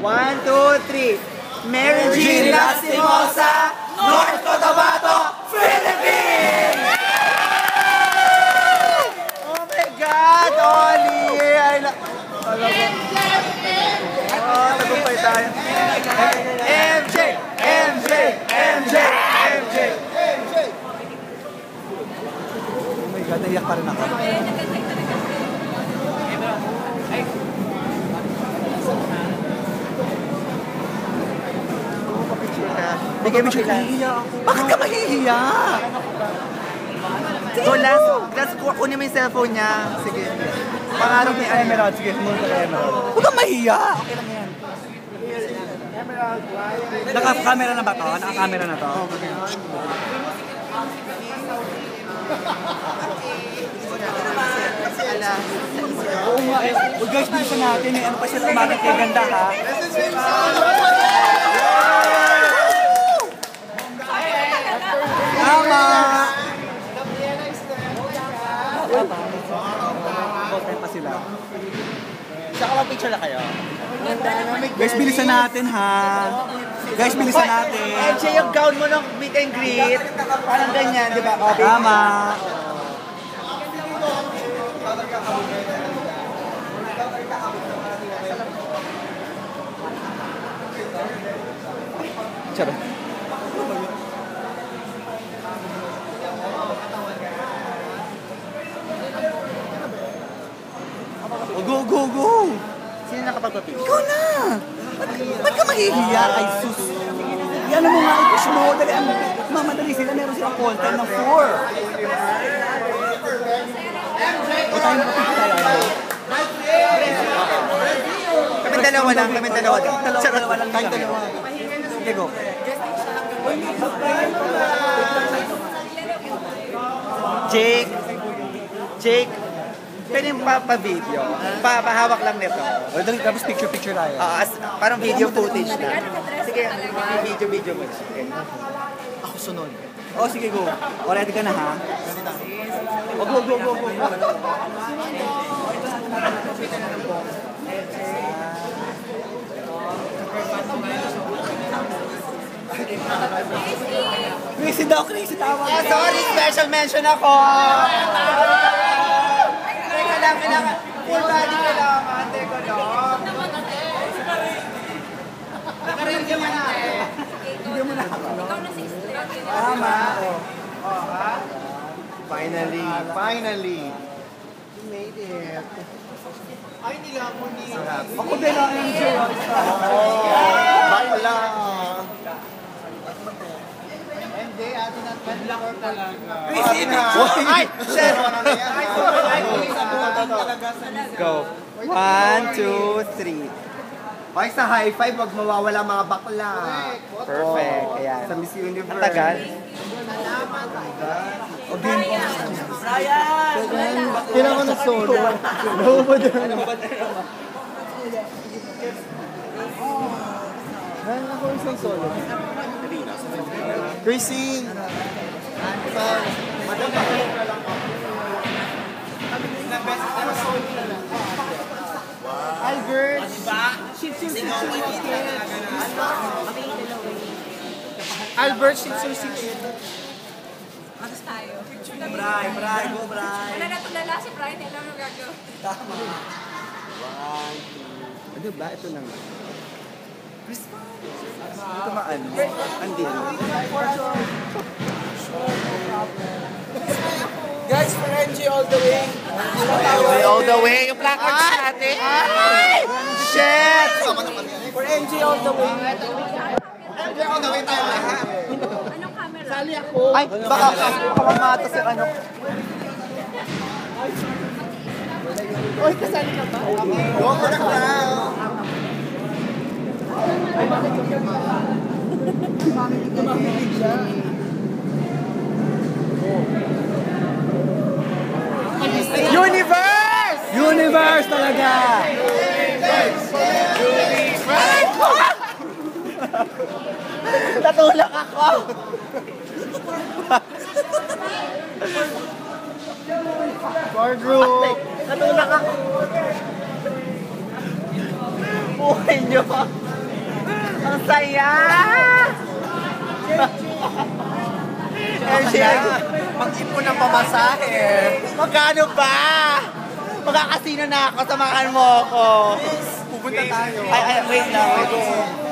1, 2, 3. Mary Jean Lastimosa, North Cotabato, Philippines! Oh my God, Oli! Tagumpay tayo. MJ! MJ! MJ! MJ! Oh my God, naiyak pa rin ako. Bigay mo siya. Bakit ka mahihiya? So last kunin mo yung cellphone niya. Sige. Pangarap ni Emerald. Sige, sumunod ka Emerald. Huwag kang mahihiya. Okay lang yan. Naka-camera na ba to? Naka-camera na to? Oo nga eh. Huwag guys, bilisan natin eh. Ano pa siya tumagat kay ganda ha? Tama! Botay pa sila. Saka mag-picture na kayo? Guys, bilisan natin ha. Guys, bilisan natin. MJ, yung gown mo ng meet and greet. Parang ganyan, di ba? Tama. Charot. Go, go, go! Sino nakapagpapit? Ikaw na! Ba't ka mahihiya kay sus? Yan mo nga, i-push mo. Dali, mamadali sila. Meron silang call time ng 4. O tayo mapapit tayo. Kami dalawa lang. Kami dalawa lang. Dalawa lang. Tayo dalawa. Sige, go. Jake. Jake. Pwede yung pa-video. Pahawak lang nito. Tapos picture tayo. Parang video footage na. Sige, video mo. Ako sunod. Oh, sige, go. O, ready ka na, ha? O, go. Crazy daw, crazy tawa. Sorry, special mention ako. Kailangan. Full body kailangan. Teka lang. Nakarinti mo na. Hindi mo na ako. Ikaw na 6. Tama. Ha? Finally. You made it. Ay, nila ako ni. Ako din ang enjoy. Bakla. Hindi, atin ang padlock talaga. Ay! Shit! Go. 1, 2, 3. Okay, sa high five, wag mawawala mga bakla. Perfect. Ayan. Sa Miss Universe. Ang tagal. Brian! Kailan ko na solo. Meron ako isang solo. Christine! Albert! Albert, 606. Atas tayo. Bray, go Bray! Wala na tulala si Brian, hindi alam mo gagawin. Tama. 1, 2. Ano ba? Ito na nga. Ito maan. Andin. Guys, for NG all the way. All the way. Yung placards natin. Ay! Shit! For NG all the way. NG all the way tayo lahat. Anong camera? Sali ako. Ay, baka mamata si ano. Oy, kasali ka ba? Go for the crowd. Ay, bakit yung Tumakilig siya. Universe! Universe talaga! Natulak ako! Bar group! Natulak ako! Buhay nyo! Ang saya! Mag-ipon ng pamasahe. Magkano ba? Magkakasino na ako, samahan mo ako. Pupunta tayo. Ay, wait lang.